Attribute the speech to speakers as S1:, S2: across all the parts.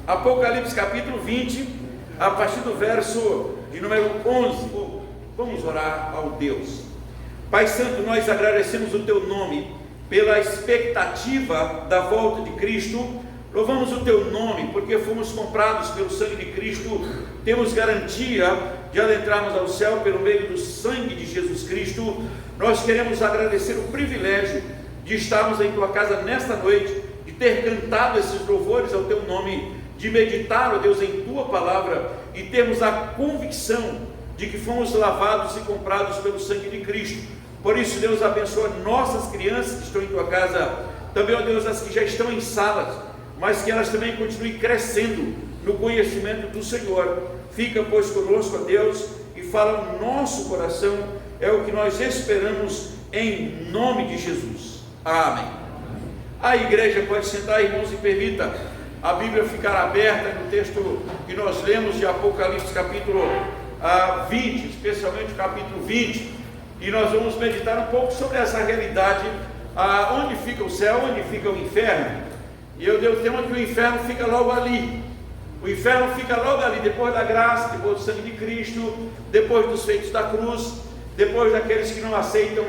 S1: Apocalipse capítulo 20, a partir do verso de número 11. Vamos orar ao Deus. Pai Santo, nós agradecemos o Teu nome pela expectativa da volta de Cristo. Louvamos o Teu nome porque fomos comprados pelo sangue de Cristo. Temos garantia de adentrarmos ao céu pelo meio do sangue de Jesus Cristo. Nós queremos agradecer o privilégio de estarmos em Tua casa nesta noite, de ter cantado esses louvores ao Teu nome, de meditar, ó Deus, em Tua palavra e termos a convicção de que fomos lavados e comprados pelo sangue de Cristo. Por isso, Deus, abençoa nossas crianças que estão em Tua casa, também, ó Deus, as que já estão em salas, mas que elas também continuem crescendo no conhecimento do Senhor. Fica, pois, conosco, ó Deus, e fala no nosso coração, é o que nós esperamos em nome de Jesus. Amém. A igreja pode sentar, irmãos, e permita a Bíblia ficar aberta no texto que nós lemos de Apocalipse capítulo 20, especialmente o capítulo 20, e nós vamos meditar um pouco sobre essa realidade, onde fica o céu, onde fica o inferno. E eu dei o tema que o inferno fica logo ali. O inferno fica logo ali, depois da graça, depois do sangue de Cristo, depois dos feitos da cruz, depois daqueles que não aceitam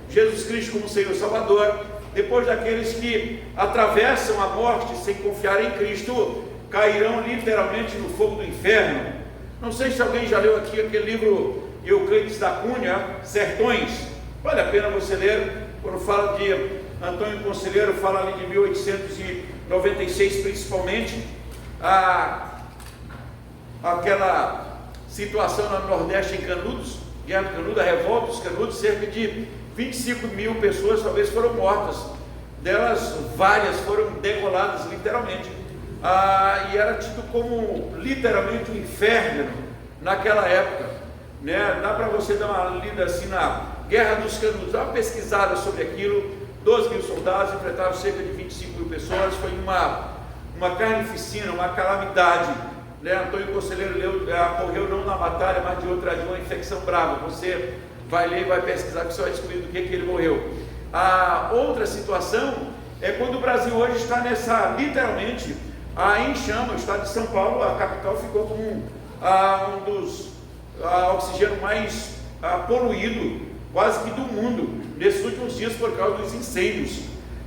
S1: Jesus Cristo como Senhor e Salvador, depois daqueles que atravessam a morte sem confiar em Cristo, cairão literalmente no fogo do inferno. Não sei se alguém já leu aqui aquele livro Euclides da Cunha, Sertões. Vale a pena você ler. Quando fala de Antônio Conselheiro, fala ali de 1896 principalmente, aquela situação no Nordeste em Canudos, Guerra do Canudo, a revolta dos Canudos, cerca de 25 mil pessoas talvez foram mortas, delas várias foram degoladas literalmente, e era tido como literalmente um inferno naquela época, né? Dá para você dar uma lida assim na Guerra dos Canudos, dá uma pesquisada sobre aquilo. 12 mil soldados enfrentaram cerca de 25 mil pessoas, foi uma carnificina, uma calamidade, né? Antônio Conselheiro morreu não na batalha, mas de uma infecção brava. Você vai ler e vai pesquisar que você vai descobrir do que ele morreu. A outra situação é quando o Brasil hoje está literalmente em chama. O estado de São Paulo, a capital, ficou com um dos oxigênio mais poluído quase que do mundo nesses últimos dias por causa dos incêndios.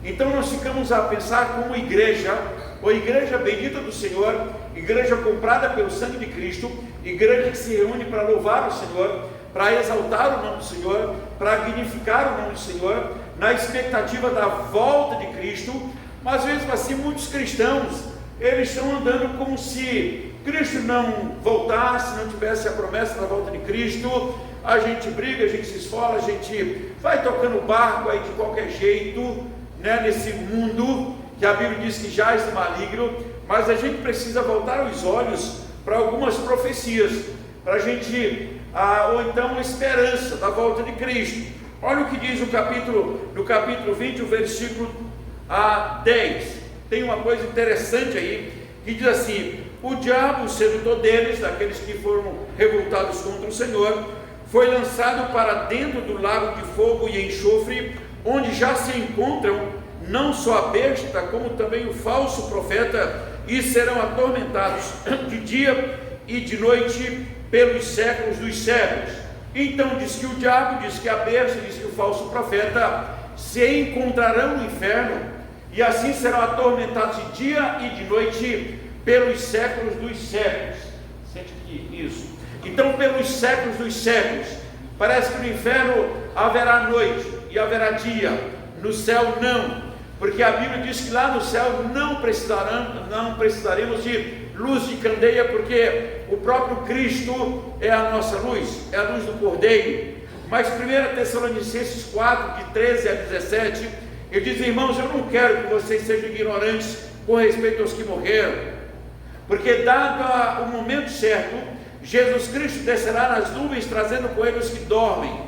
S1: Então nós ficamos a pensar como igreja, ou igreja bendita do Senhor, igreja comprada pelo sangue de Cristo, igreja que se reúne para louvar o Senhor, para exaltar o nome do Senhor, para dignificar o nome do Senhor, na expectativa da volta de Cristo. Mas mesmo assim muitos cristãos, eles estão andando como se Cristo não voltasse, não tivesse a promessa da volta de Cristo. A gente briga, a gente se esfola, a gente vai tocando o barco aí de qualquer jeito, né, nesse mundo que a Bíblia diz que jaz do maligno. Mas a gente precisa voltar os olhos para algumas profecias, para a gente, ou então a esperança da volta de Cristo. Olha o que diz no capítulo 20, o versículo 10. Tem uma coisa interessante aí, que diz assim: o diabo, o sedutor deles, daqueles que foram revoltados contra o Senhor, foi lançado para dentro do lago de fogo e enxofre, onde já se encontram não só a besta, como também o falso profeta, e serão atormentados de dia e de noite pelos séculos dos séculos. Então diz que o diabo, diz que a besta, diz que o falso profeta se encontrarão no inferno, e assim serão atormentados de dia e de noite pelos séculos dos séculos. Sente aqui isso. Então, pelos séculos dos séculos. Parece que no inferno haverá noite e haverá dia, no céu não, porque a Bíblia diz que lá no céu não precisaremos de luz de candeia, porque o próprio Cristo é a nossa luz, é a luz do Cordeiro. Mas 1 Tessalonicenses 4, de 13 a 17, ele diz: irmãos, eu não quero que vocês sejam ignorantes com respeito aos que morreram, porque dado o momento certo, Jesus Cristo descerá nas nuvens, trazendo com ele os que dormem,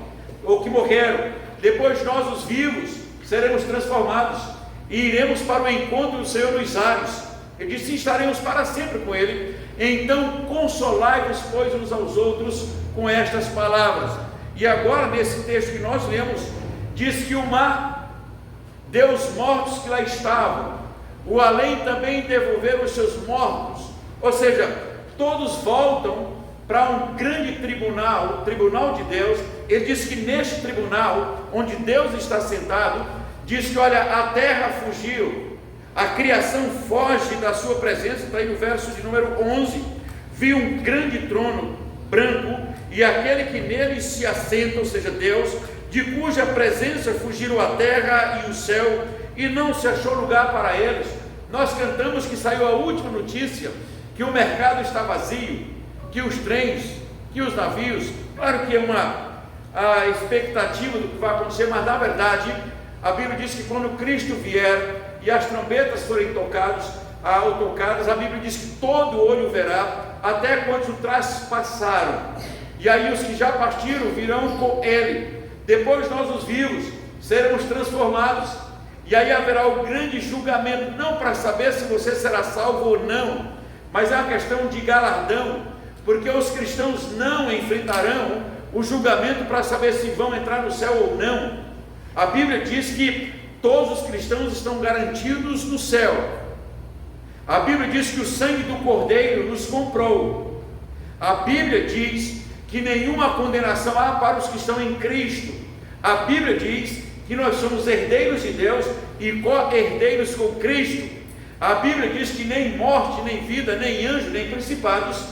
S1: ou que morreram. Depois nós, os vivos, seremos transformados, e iremos para o encontro do Senhor nos ares. Ele disse: estaremos para sempre com ele. Então consolai-vos, pois, uns aos outros com estas palavras. E agora, nesse texto que nós lemos, diz que o mar deu os mortos que lá estavam, o além também devolveram os seus mortos. Ou seja, todos voltam para um grande tribunal, o tribunal de Deus. Ele diz que neste tribunal, onde Deus está sentado, diz que, olha, a terra fugiu, a criação foge da sua presença. Está aí no verso de número 11: viu um grande trono branco, e aquele que nele se assenta, ou seja, Deus, de cuja presença fugiram a terra e o céu, e não se achou lugar para eles. Nós cantamos que saiu a última notícia, que o mercado está vazio, que os trens, que os navios, claro que é a expectativa do que vai acontecer, mas na verdade a Bíblia diz que quando Cristo vier e as trombetas forem tocadas, a Bíblia diz que todo olho verá, até quantos o traspassaram, e aí os que já partiram virão com ele. Depois nós, os vivos, seremos transformados, e aí haverá o grande julgamento, não para saber se você será salvo ou não, mas é uma questão de galardão, porque os cristãos não enfrentarão o julgamento para saber se vão entrar no céu ou não. A Bíblia diz que todos os cristãos estão garantidos no céu. A Bíblia diz que o sangue do Cordeiro nos comprou. A Bíblia diz que nenhuma condenação há para os que estão em Cristo. A Bíblia diz que nós somos herdeiros de Deus e co-herdeiros com Cristo. A Bíblia diz que nem morte, nem vida, nem anjo, nem principados,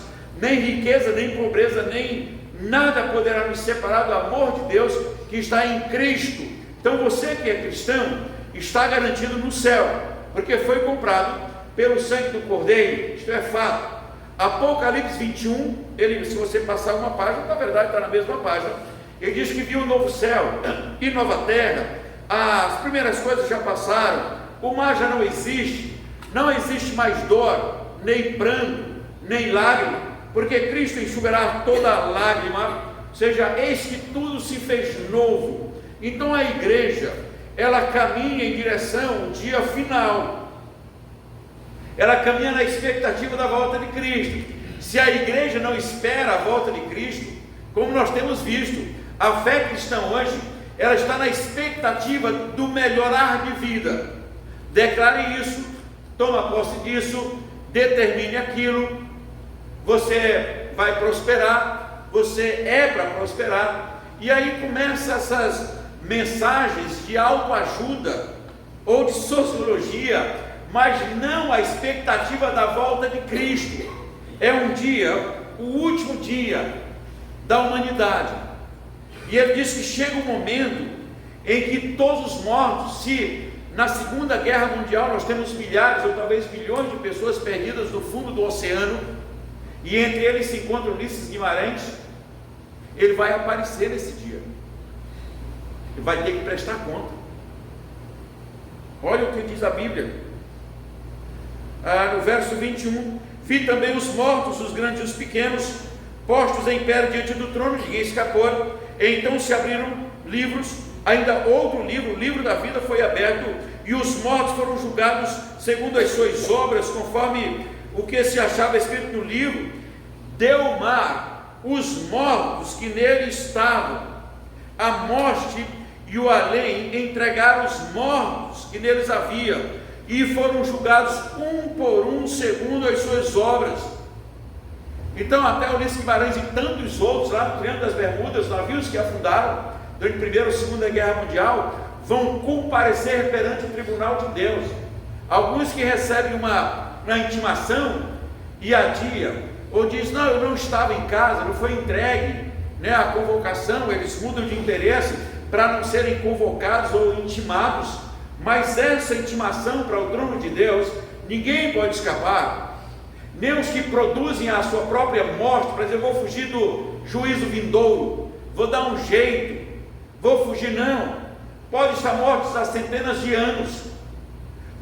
S1: nem riqueza, nem pobreza, nem nada poderá nos separar do amor de Deus que está em Cristo. Então você que é cristão está garantido no céu, porque foi comprado pelo sangue do Cordeiro. Isto é fato. Apocalipse 21, se você passar uma página, na verdade está na mesma página, ele diz que viu um novo céu e nova terra. As primeiras coisas já passaram, o mar já não existe mais dor, nem pranto, nem lágrima, porque Cristo enxugará toda lágrima, ou seja, eis que tudo se fez novo. Então a igreja, ela caminha em direção ao dia final, ela caminha na expectativa da volta de Cristo. Se a igreja não espera a volta de Cristo, como nós temos visto, a fé cristã hoje, ela está na expectativa do melhorar de vida. Declare isso, toma posse disso, determine aquilo, você vai prosperar, você é para prosperar. E aí começam essas mensagens de autoajuda ou de sociologia, mas não a expectativa da volta de Cristo. É um dia, o último dia da humanidade, e ele diz que chega um momento em que todos os mortos, se na Segunda Guerra Mundial nós temos milhares ou talvez milhões de pessoas perdidas no fundo do oceano, e entre eles se encontra Ulisses Guimarães, ele vai aparecer nesse dia, ele vai ter que prestar conta. Olha o que diz a Bíblia, no verso 21, vi também os mortos, os grandes e os pequenos, postos em pé diante do trono, ninguém escapou. Então se abriram livros, ainda outro livro, o livro da vida foi aberto, e os mortos foram julgados segundo as suas obras, conforme o que se achava escrito no livro. Deu o mar os mortos que nele estavam, a morte e o além entregaram os mortos que neles havia, e foram julgados um por um segundo as suas obras. Então até Ulisses Guimarães e tantos outros lá no Triângulo das Bermudas, navios que afundaram durante a Primeira ou Segunda Guerra Mundial, vão comparecer perante o tribunal de Deus. Alguns que recebem uma intimação e adiam, ou diz, não, eu não estava em casa, não foi entregue, né, a convocação, eles mudam de interesse para não serem convocados ou intimados. Mas essa intimação para o trono de Deus, ninguém pode escapar, nem os que produzem a sua própria morte, para dizer, vou fugir do juízo vindouro, vou dar um jeito, vou fugir, não, pode estar mortos há centenas de anos,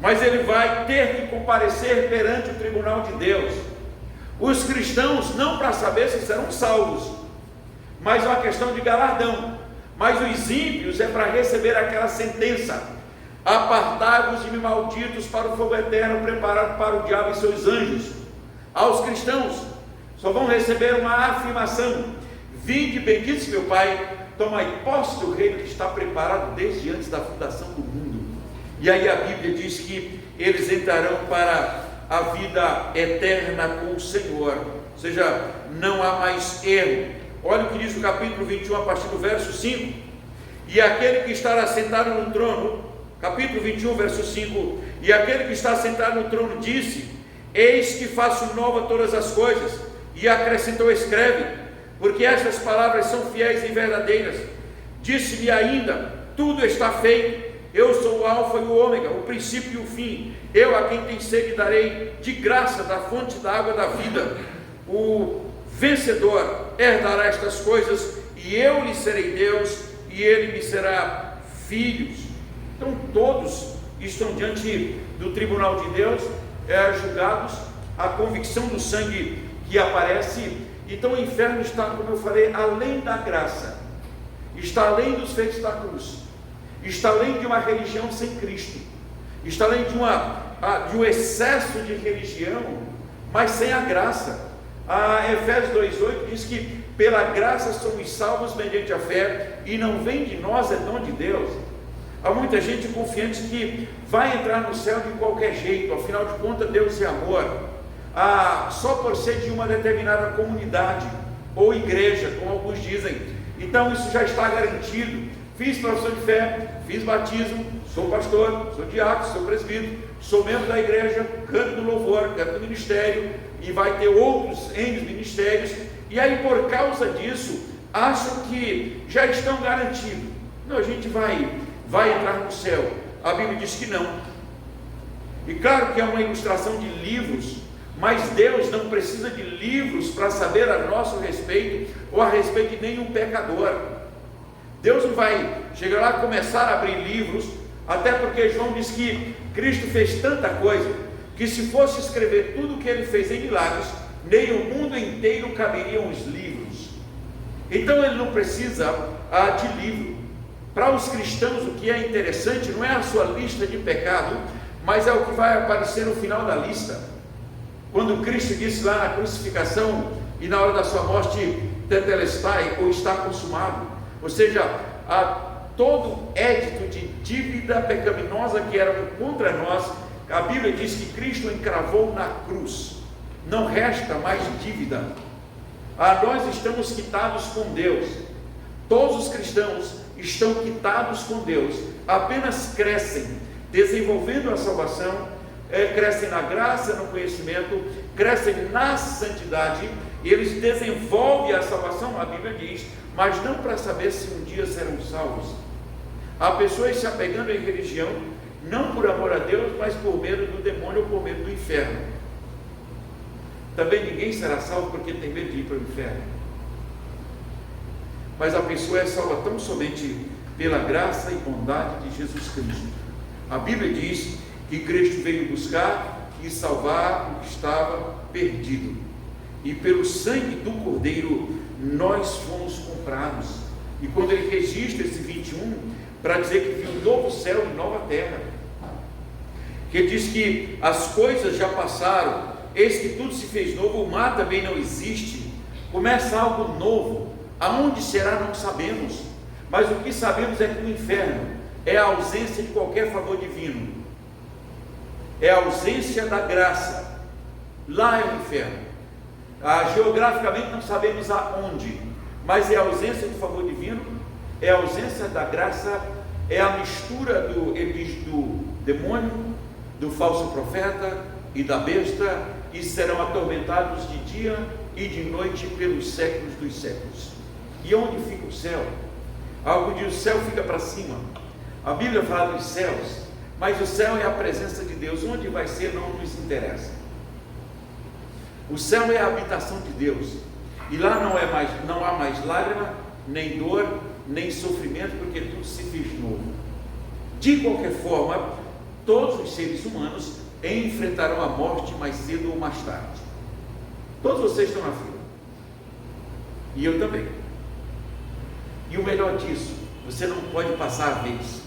S1: mas ele vai ter que comparecer perante o tribunal de Deus. Os cristãos, não para saber se serão salvos, mas é uma questão de galardão, mas os ímpios é para receber aquela sentença: apartai-vos de mim, malditos, para o fogo eterno preparado para o diabo e seus anjos. Aos cristãos só vão receber uma afirmação: vinde, benditos meu Pai, tomai posse do reino que está preparado desde antes da fundação do mundo. E aí a Bíblia diz que eles entrarão para a vida eterna com o Senhor, ou seja, não há mais erro. Olha o que diz o capítulo 21 a partir do verso 5: e aquele que estará sentado no trono, capítulo 21, verso 5, e aquele que está sentado no trono disse: eis que faço nova todas as coisas, e acrescentou: escreve, porque estas palavras são fiéis e verdadeiras. Disse-me ainda: tudo está feito, eu sou o alfa e o ômega, o princípio e o fim. Eu a quem tem sede darei de graça da fonte da água da vida. O vencedor herdará estas coisas, e eu lhe serei Deus, e ele me será filhos. Então todos estão diante do tribunal de Deus, julgados, a convicção do sangue que aparece. Então o inferno está, como eu falei, além da graça, está além dos feitos da cruz, está além de uma religião sem Cristo, está além de um excesso de religião, mas sem a graça. Efésios 2,8 diz que pela graça somos salvos mediante a fé, e não vem de nós, é dom de Deus. Há muita gente confiante que vai entrar no céu de qualquer jeito, afinal de contas Deus é amor, só por ser de uma determinada comunidade ou igreja, como alguns dizem. Então isso já está garantido. Fiz profissão de fé, fiz batismo, sou pastor, sou diácono, sou presbítero, sou membro da igreja, canto do louvor, canto do ministério, e vai ter outros ministérios, e aí por causa disso, acham que já estão garantidos. Não, a gente vai entrar no céu. A Bíblia diz que não. E claro que é uma ilustração de livros, mas Deus não precisa de livros para saber a nosso respeito, ou a respeito de nenhum pecador. Deus não vai chegar lá e começar a abrir livros, até porque João diz que Cristo fez tanta coisa, que se fosse escrever tudo o que ele fez em milagres, nem o mundo inteiro caberiam os livros. Então ele não precisa de livro. Para os cristãos, o que é interessante não é a sua lista de pecado, mas é o que vai aparecer no final da lista. Quando Cristo disse lá na crucificação e na hora da sua morte, tetelestai, ou está consumado, ou seja, todo édito de dívida pecaminosa que era contra nós, a Bíblia diz que Cristo encravou na cruz. Não resta mais dívida. Nós estamos quitados com Deus. Todos os cristãos estão quitados com Deus, apenas crescem, desenvolvendo a salvação, crescem na graça, no conhecimento, crescem na santidade, e eles desenvolvem a salvação, a Bíblia diz, mas não para saber se um dia serão salvos. Há pessoas se apegando em religião, não por amor a Deus, mas por medo do demônio ou por medo do inferno. Também ninguém será salvo porque tem medo de ir para o inferno. Mas a pessoa é salva tão somente pela graça e bondade de Jesus Cristo. A Bíblia diz que Cristo veio buscar e salvar o que estava perdido. E pelo sangue do Cordeiro nós fomos comprados. E quando ele registra esse 21, para dizer que viu um novo céu e nova terra, que diz que as coisas já passaram, eis que tudo se fez novo, o mar também não existe, começa algo novo. Aonde será não sabemos, mas o que sabemos é que o inferno é a ausência de qualquer favor divino, é a ausência da graça. Lá é o inferno. Geograficamente não sabemos aonde, mas é a ausência do favor divino, é a ausência da graça, é a mistura do demônio, do falso profeta e da besta, e serão atormentados de dia e de noite pelos séculos dos séculos. E onde fica o céu? Algo diz: o céu fica para cima. A Bíblia fala dos céus, mas o céu é a presença de Deus. Onde vai ser não nos interessa. O céu é a habitação de Deus, e lá não há mais lágrima, nem dor, nem sofrimento, porque tudo se fez novo. De qualquer forma, todos os seres humanos enfrentarão a morte mais cedo ou mais tarde. Todos vocês estão na fila, e eu também. E o melhor disso, você não pode passar a vez,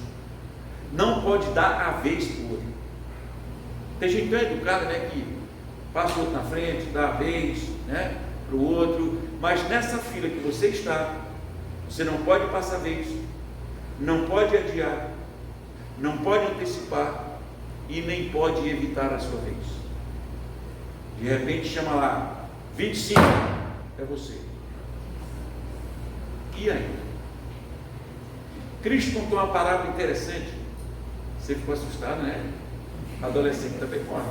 S1: não pode dar a vez para o outro. Tem gente tão educada, que passa o outro na frente, dá a vez, para o outro, mas nessa fila que você está, você não pode passar a vez, não pode adiar, não pode antecipar e nem pode evitar a sua vez. De repente chama lá, 25, é você. E aí? Cristo contou uma parábola interessante. Você ficou assustado, né? Adolescente também pode,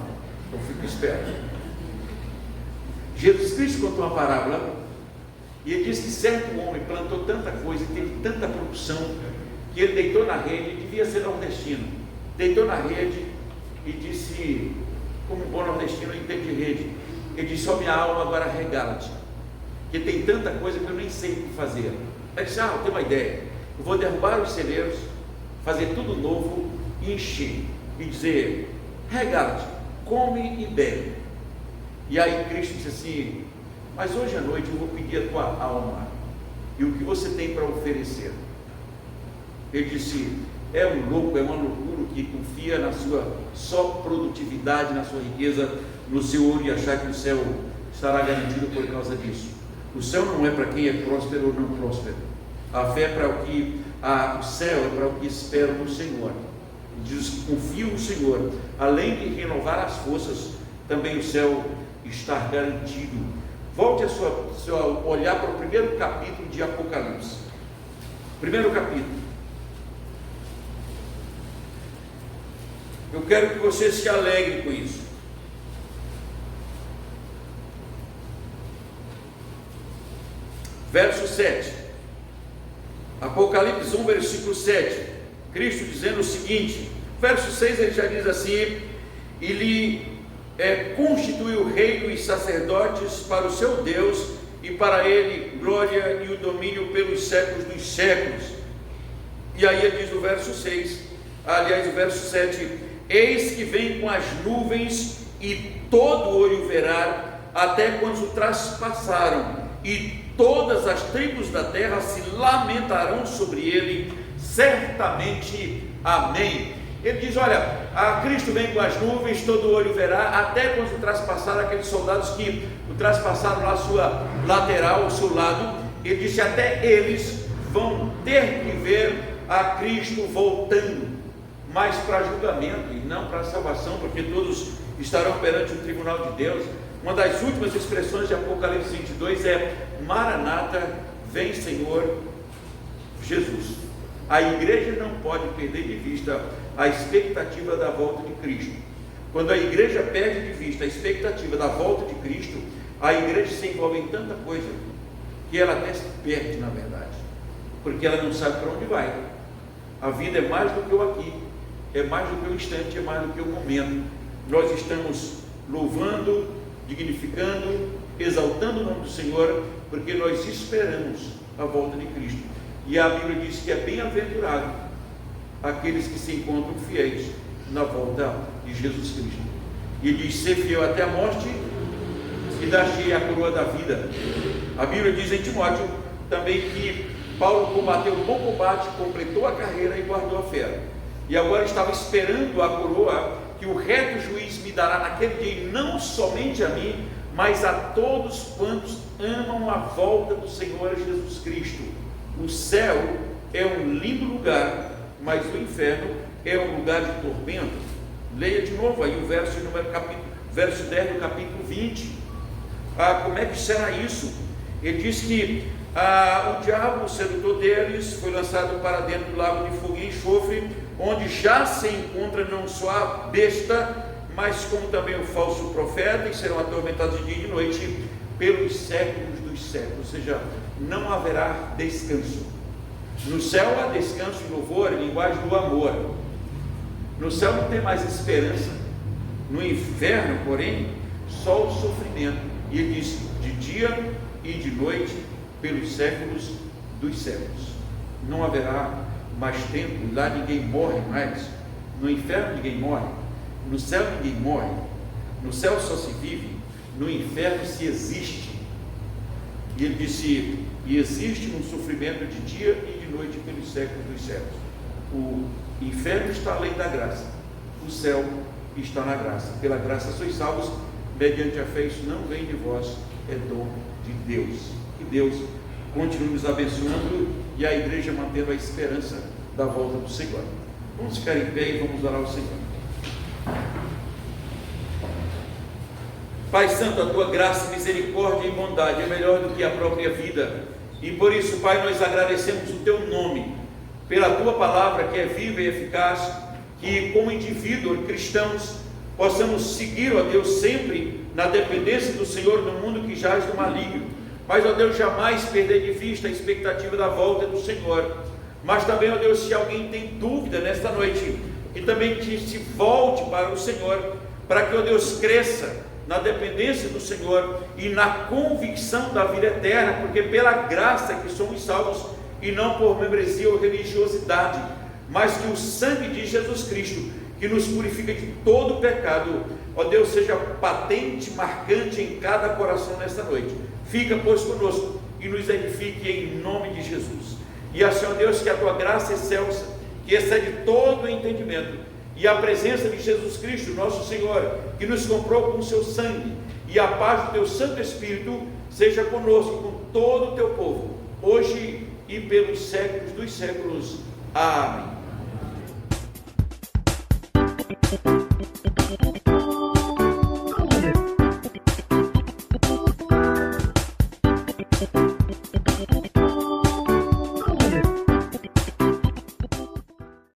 S1: então fica esperto. Jesus Cristo contou uma parábola e ele disse que certo homem plantou tanta coisa e teve tanta produção que ele deitou na rede, devia ser nordestino, deitou na rede e disse, como bom nordestino, eu entendo de rede, ele disse: ó, minha alma, agora regala-te, que tem tanta coisa que eu nem sei o que fazer. Ele disse: eu tenho uma ideia, eu vou derrubar os celeiros, fazer tudo novo e encher, e dizer: regala-te, come e bebe. E aí Cristo disse assim: mas hoje à noite eu vou pedir a tua alma, e o que você tem para oferecer? Ele disse: é um louco, é uma loucura que confia na sua só produtividade, na sua riqueza, no seu ouro, e achar que o céu estará garantido por causa disso. O céu não é para quem é próspero ou não próspero. A fé é para o que, o céu é para o que espera no Senhor. Diz que confia no Senhor, além de renovar as forças, também o céu está garantido. Volte a sua olhar para o primeiro capítulo de Apocalipse. Primeiro capítulo. Eu quero que você se alegre com isso. verso 7. Apocalipse 1, versículo 7. Cristo dizendo o seguinte, verso 6 ele já diz assim: ele constituiu reino e sacerdotes para o seu Deus, e para ele glória e o domínio pelos séculos dos séculos. E aí ele diz no verso 6, aliás o verso 7: eis que vem com as nuvens, e todo olho verá, até quando o traspassaram, e todas as tribos da terra se lamentarão sobre ele, certamente, amém. Ele diz, olha, a Cristo vem com as nuvens, todo olho verá, até quando traspassaram aqueles soldados que o traspassaram lá a sua lateral, o seu lado. Ele disse, até eles vão ter que ver a Cristo voltando, mas para julgamento e não para salvação, porque todos estarão perante o tribunal de Deus. Uma das últimas expressões de Apocalipse 22 é: Maranata, vem Senhor Jesus. A igreja não pode perder de vista a expectativa da volta de Cristo. Quando a igreja perde de vista a expectativa da volta de Cristo, a igreja se envolve em tanta coisa que ela até se perde, na verdade, porque ela não sabe para onde vai. A vida é mais do que o aqui, é mais do que o instante, é mais do que o momento. Nós estamos louvando, dignificando, exaltando o nome do Senhor, porque nós esperamos a volta de Cristo. E a Bíblia diz que é bem-aventurado aqueles que se encontram fiéis na volta de Jesus Cristo. E diz, ser fiel até a morte, e dar-te a coroa da vida. A Bíblia diz em Timóteo também que Paulo combateu o bom combate, completou a carreira e guardou a fé. E agora estava esperando a coroa que o reto juiz me dará naquele dia, e não somente a mim, mas a todos quantos amam a volta do Senhor Jesus Cristo. O céu é um lindo lugar, mas o inferno é um lugar de tormento. Leia de novo aí o verso 10 do capítulo 20. Como é que será isso? Ele diz que o diabo, o sedutor deles, foi lançado para dentro do lago de fogo e enxofre, onde já se encontra não só a besta, mas como também o falso profeta, e serão atormentados de dia e de noite pelos séculos dos séculos. Ou seja, não haverá descanso. No céu há descanso e louvor, em linguagem do amor. No céu não tem mais esperança. No inferno, porém, só o sofrimento. E ele diz, de dia e de noite, pelos séculos dos séculos. Não haverá mais tempo, lá ninguém morre mais. No inferno ninguém morre, no céu ninguém morre. No céu só se vive, no inferno se existe. E ele disse, e existe um sofrimento de dia e de noite pelos séculos dos séculos. O inferno está além da graça, o céu está na graça. Pela graça sois salvos, mediante a fé. Isso não vem de vós, é dom de Deus. Que Deus continue nos abençoando e a igreja mantendo a esperança da volta do Senhor. Vamos ficar em pé e vamos orar ao Senhor. Pai Santo, a tua graça, misericórdia e bondade é melhor do que a própria vida, e por isso, Pai, nós agradecemos o teu nome, pela tua palavra que é viva e eficaz, que como indivíduos cristãos possamos seguir, ó Deus, sempre na dependência do Senhor no mundo que jaz do maligno, mas, ó Deus, jamais perder de vista a expectativa da volta do Senhor. Mas também, ó Deus, se alguém tem dúvida nesta noite, que também se volte para o Senhor, para que, ó Deus, cresça na dependência do Senhor e na convicção da vida eterna, porque pela graça que somos salvos, e não por membresia ou religiosidade, mas que o sangue de Jesus Cristo, que nos purifica de todo pecado, ó Deus, seja patente, marcante em cada coração nesta noite. Fica, pois, conosco e nos edifique em nome de Jesus. E assim, ó Deus, que a tua graça excelsa, que excede todo o entendimento, e a presença de Jesus Cristo, nosso Senhor, que nos comprou com o seu sangue, e a paz do teu Santo Espírito seja conosco, com todo o teu povo, hoje e pelos séculos dos séculos. Amém.